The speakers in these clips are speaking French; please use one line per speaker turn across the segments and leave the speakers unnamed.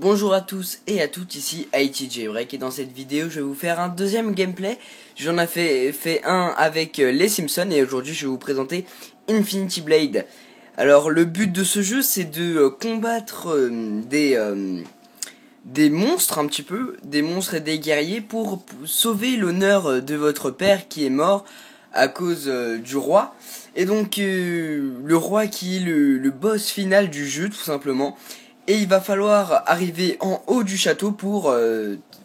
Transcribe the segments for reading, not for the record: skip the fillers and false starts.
Bonjour à tous et à toutes, ici ITJBreak et dans cette vidéo je vais vous faire un deuxième gameplay. J'en ai fait un avec les Simpsons et aujourd'hui je vais vous présenter Infinity Blade. Alors le but de ce jeu c'est de combattre des monstres un petit peu, des monstres et des guerriers pour sauver l'honneur de votre père qui est mort à cause du roi. Et donc le roi qui est le boss final du jeu tout simplement. Et il va falloir arriver en haut du château pour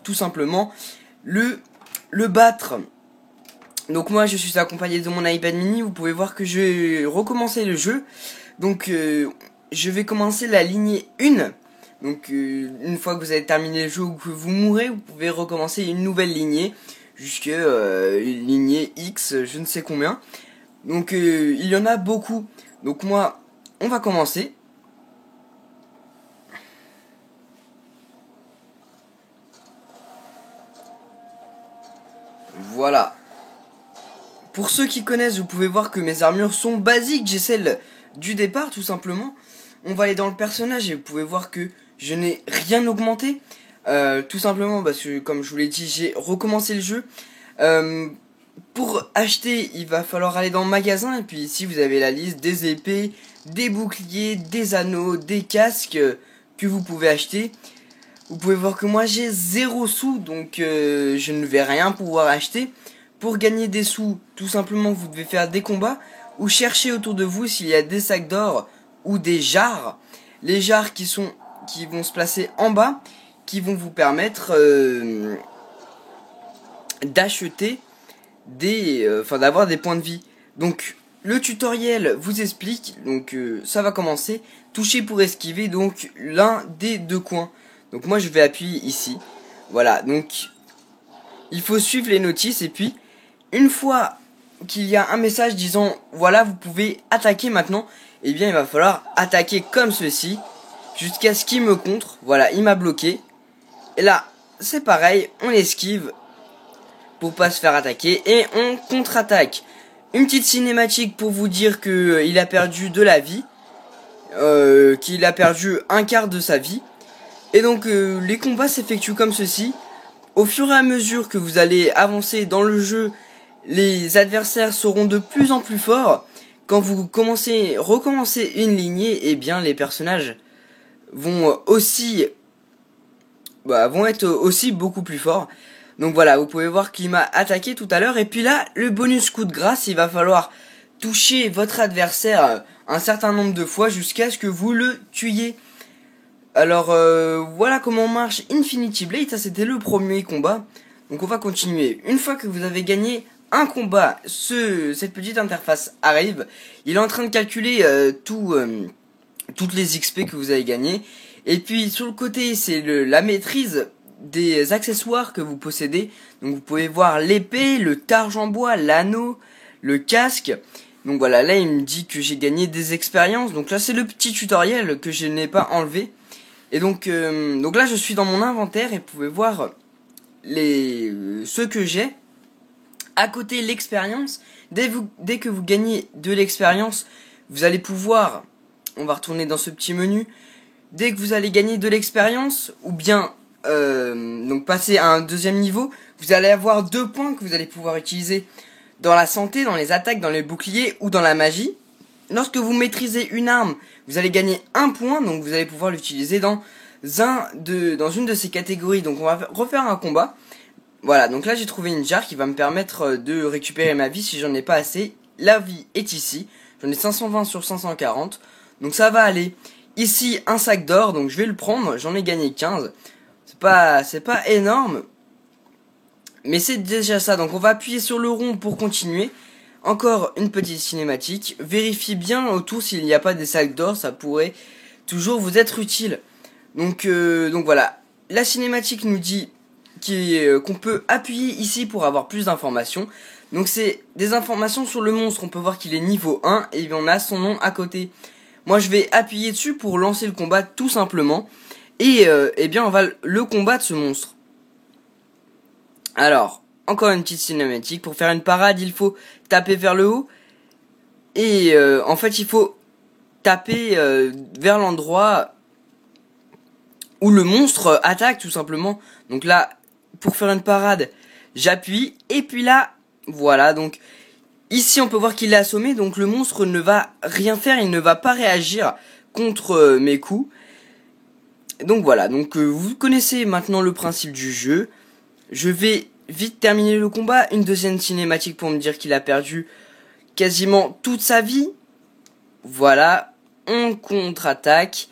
tout simplement le battre. Donc moi je suis accompagné de mon iPad mini, vous pouvez voir que je vais recommencer le jeu. Donc je vais commencer la lignée 1. Donc une fois que vous avez terminé le jeu ou que vous mourrez, vous pouvez recommencer une nouvelle lignée. Jusque lignée X, je ne sais combien. Donc il y en a beaucoup. Donc moi, on va commencer. Voilà. Pour ceux qui connaissent, vous pouvez voir que mes armures sont basiques. J'ai celle du départ, tout simplement. On va aller dans le personnage et vous pouvez voir que je n'ai rien augmenté. Tout simplement parce que, comme je vous l'ai dit, j'ai recommencé le jeu. Pour acheter, il va falloir aller dans le magasin. Et puis ici, vous avez la liste des épées, des boucliers, des anneaux, des casques que vous pouvez acheter. Vous pouvez voir que moi j'ai 0 sous, donc je ne vais rien pouvoir acheter. Pour gagner des sous, tout simplement vous devez faire des combats ou chercher autour de vous s'il y a des sacs d'or ou des jarres. Les jarres qui vont se placer en bas, qui vont vous permettre d'acheter d'avoir des points de vie. Donc le tutoriel vous explique, donc ça va commencer. Toucher pour esquiver donc l'un des deux coins. Donc moi je vais appuyer ici. Voilà, donc il faut suivre les notices et puis une fois qu'il y a un message disant voilà vous pouvez attaquer maintenant, et bien il va falloir attaquer comme ceci jusqu'à ce qu'il me contre. Voilà, il m'a bloqué. Et là c'est pareil, on esquive pour pas se faire attaquer et on contre-attaque. Une petite cinématique pour vous dire que il a perdu de la vie, qu'il a perdu un quart de sa vie. Et donc les combats s'effectuent comme ceci. Au fur et à mesure que vous allez avancer dans le jeu, les adversaires seront de plus en plus forts. Quand vous recommencez une lignée, et bien les personnages vont être aussi beaucoup plus forts. Donc voilà, vous pouvez voir qu'il m'a attaqué tout à l'heure. Et puis là, le bonus coup de grâce, il va falloir toucher votre adversaire un certain nombre de fois jusqu'à ce que vous le tuiez. Alors voilà comment marche Infinity Blade, ça c'était le premier combat. Donc on va continuer. Une fois que vous avez gagné un combat, cette petite interface arrive. Il est en train de calculer toutes les XP que vous avez gagnées. Et puis sur le côté c'est la maîtrise des accessoires que vous possédez. Donc vous pouvez voir l'épée, le targe en bois, l'anneau, le casque. Donc voilà, là il me dit que j'ai gagné des expériences. Donc là c'est le petit tutoriel que je n'ai pas enlevé. Et donc là je suis dans mon inventaire et vous pouvez voir ceux que j'ai. À côté l'expérience, dès que vous gagnez de l'expérience, vous allez pouvoir, on va retourner dans ce petit menu, dès que vous allez gagner de l'expérience, ou bien donc passer à un deuxième niveau, vous allez avoir 2 points que vous allez pouvoir utiliser dans la santé, dans les attaques, dans les boucliers ou dans la magie. Lorsque vous maîtrisez une arme, vous allez gagner 1 point, donc vous allez pouvoir l'utiliser dans une de ces catégories. Donc on va refaire un combat. Voilà, donc là j'ai trouvé une jarre qui va me permettre de récupérer ma vie si j'en ai pas assez. La vie est ici, j'en ai 520 sur 540, donc ça va aller. Ici un sac d'or, donc je vais le prendre, j'en ai gagné 15. C'est pas énorme, mais c'est déjà ça. Donc on va appuyer sur le rond pour continuer. Encore une petite cinématique. Vérifiez bien autour s'il n'y a pas des sacs d'or, ça pourrait toujours vous être utile. Donc voilà, la cinématique nous dit qu'on peut appuyer ici pour avoir plus d'informations. Donc c'est des informations sur le monstre, on peut voir qu'il est niveau 1 et on a son nom à côté. Moi je vais appuyer dessus pour lancer le combat tout simplement. Et bien on va le combattre ce monstre. Alors, encore une petite cinématique. Pour faire une parade, il faut taper vers le haut. Et en fait, il faut taper vers l'endroit où le monstre attaque tout simplement. Donc là, pour faire une parade, j'appuie, et puis là, voilà, donc ici on peut voir qu'il est assommé, donc le monstre ne va rien faire, il ne va pas réagir contre mes coups. Donc voilà, donc vous connaissez maintenant le principe du jeu. Je vais vite terminer le combat, une deuxième cinématique pour me dire qu'il a perdu quasiment toute sa vie. Voilà, on contre-attaque.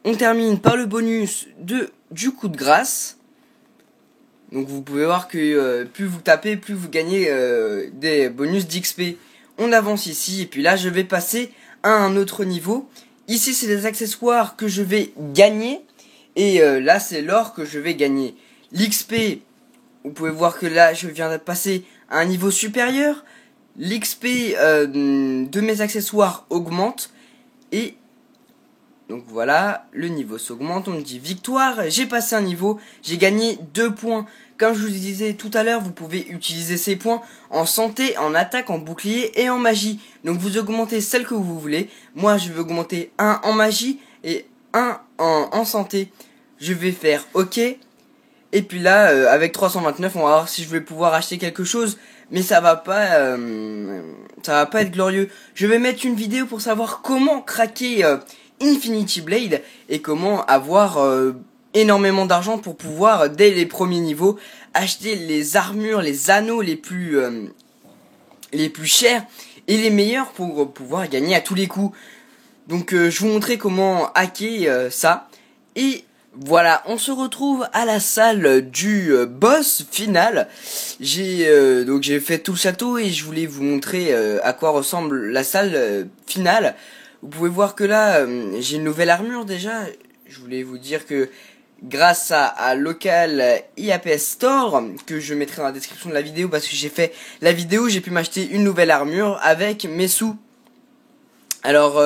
On termine par le bonus du coup de grâce. Donc vous pouvez voir que plus vous tapez, plus vous gagnez des bonus d'XP. On avance ici, et puis là je vais passer à un autre niveau. Ici c'est des accessoires que je vais gagner. Et là c'est l'or que je vais gagner. L'XP, vous pouvez voir que là je viens de passer à un niveau supérieur. L'XP de mes accessoires augmente. Et donc voilà, le niveau s'augmente, on me dit victoire, j'ai passé un niveau, j'ai gagné 2 points. Comme je vous le disais tout à l'heure, vous pouvez utiliser ces points en santé, en attaque, en bouclier et en magie. Donc vous augmentez celle que vous voulez. Moi je vais augmenter un en magie et un en santé. Je vais faire OK. Et puis là, avec 329, on va voir si je vais pouvoir acheter quelque chose. Mais ça va pas être glorieux. Je vais mettre une vidéo pour savoir comment craquer Infinity Blade et comment avoir énormément d'argent pour pouvoir, dès les premiers niveaux, acheter les armures, les anneaux les plus chers et les meilleurs pour pouvoir gagner à tous les coups. Donc je vais vous montrer comment hacker ça. Et voilà, on se retrouve à la salle du boss final. J'ai fait tout le château et je voulais vous montrer à quoi ressemble la salle finale. Vous pouvez voir que là, j'ai une nouvelle armure déjà. Je voulais vous dire que grâce à Local IAPS Store, que je mettrai dans la description de la vidéo parce que j'ai fait la vidéo, j'ai pu m'acheter une nouvelle armure avec mes sous. Alors,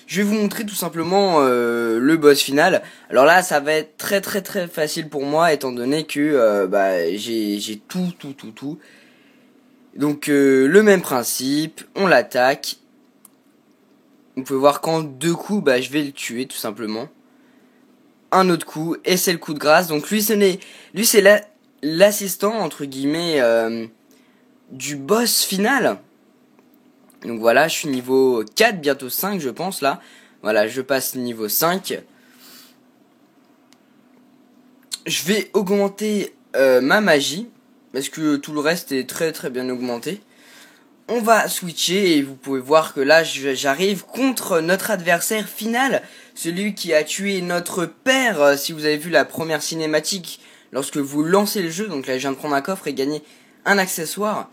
je vais vous montrer tout simplement le boss final. Alors là, ça va être très très très facile pour moi étant donné que j'ai tout. Donc le même principe, on l'attaque. Vous pouvez voir qu'en 2 coups, je vais le tuer tout simplement. Un autre coup et c'est le coup de grâce. Donc lui c'est l'assistant entre guillemets du boss final. Donc voilà, je suis niveau 4, bientôt 5 je pense là. Voilà, je passe niveau 5. Je vais augmenter ma magie, parce que tout le reste est très très bien augmenté. On va switcher et vous pouvez voir que là j'arrive contre notre adversaire final. Celui qui a tué notre père, si vous avez vu la première cinématique, lorsque vous lancez le jeu. Donc là je viens de prendre un coffre et gagner un accessoire.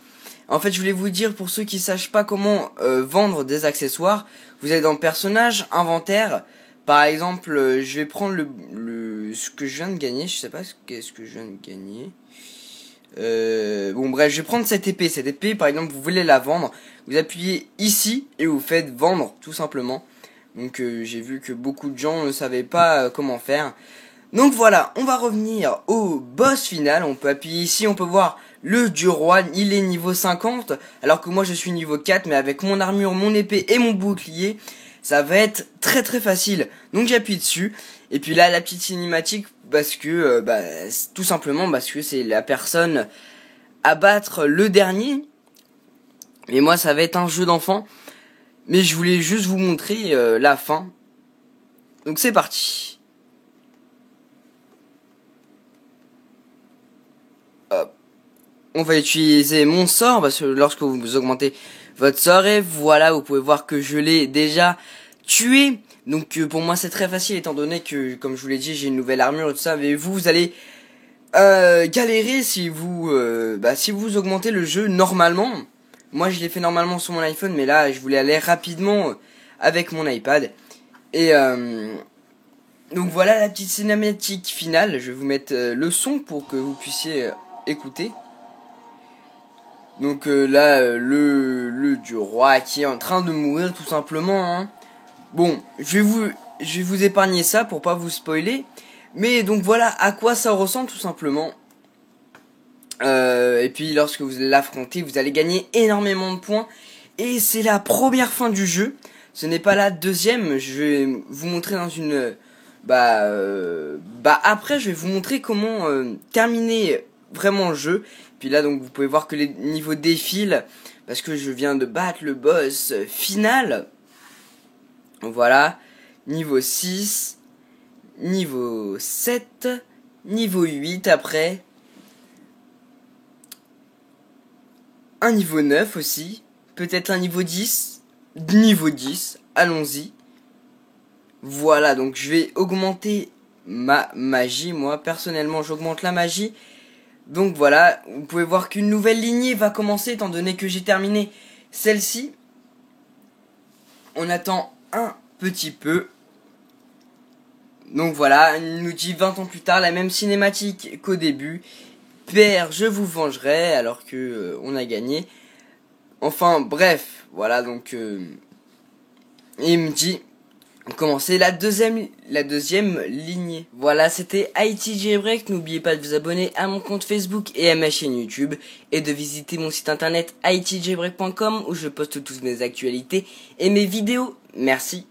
En fait, je voulais vous dire, pour ceux qui sachent pas comment vendre des accessoires, vous allez dans personnage, inventaire. Par exemple, je vais prendre ce que je viens de gagner. Je sais pas qu'est-ce que je viens de gagner. Bon bref, je vais prendre cette épée. Cette épée, par exemple, vous voulez la vendre. Vous appuyez ici et vous faites vendre, tout simplement. Donc j'ai vu que beaucoup de gens ne savaient pas comment faire. Donc voilà, on va revenir au boss final. On peut appuyer ici, on peut voir le dieu roi, il est niveau 50, alors que moi je suis niveau 4, mais avec mon armure, mon épée et mon bouclier, ça va être très très facile. Donc j'appuie dessus, et puis là la petite cinématique, parce que tout simplement parce que c'est la personne à battre le dernier. Mais moi ça va être un jeu d'enfant, mais je voulais juste vous montrer la fin. Donc c'est parti. Hop. On va utiliser mon sort, parce que lorsque vous augmentez votre sort, et voilà, vous pouvez voir que je l'ai déjà tué. Donc pour moi c'est très facile étant donné que, comme je vous l'ai dit, j'ai une nouvelle armure et tout ça. Mais vous allez galérer si vous augmentez le jeu normalement. Moi je l'ai fait normalement sur mon iPhone, mais là je voulais aller rapidement avec mon iPad. Et donc voilà la petite cinématique finale. Je vais vous mettre le son pour que vous puissiez écouter. Donc là, le dieu roi qui est en train de mourir tout simplement. Hein. Bon, je vais vous épargner ça pour pas vous spoiler. Mais donc voilà à quoi ça ressemble tout simplement. Et puis lorsque vous l'affrontez, vous allez gagner énormément de points. Et c'est la première fin du jeu. Ce n'est pas la deuxième. Je vais vous montrer après je vais vous montrer comment terminer vraiment le jeu. Puis là donc vous pouvez voir que les niveaux défilent parce que je viens de battre le boss final. Voilà, niveau 6, niveau 7, niveau 8 après, un niveau 9 aussi, peut-être un niveau 10, allons-y. Voilà, donc je vais augmenter ma magie, moi personnellement j'augmente la magie. Donc voilà, vous pouvez voir qu'une nouvelle lignée va commencer étant donné que j'ai terminé celle-ci. On attend un petit peu. Donc voilà, il nous dit 20 ans plus tard, la même cinématique qu'au début. Père, je vous vengerai alors que on a gagné. Enfin bref, voilà donc il me dit commencer la deuxième lignée. Voilà, c'était IT Jailbreak. N'oubliez pas de vous abonner à mon compte Facebook et à ma chaîne YouTube et de visiter mon site internet itjailbreak.com où je poste toutes mes actualités et mes vidéos. Merci.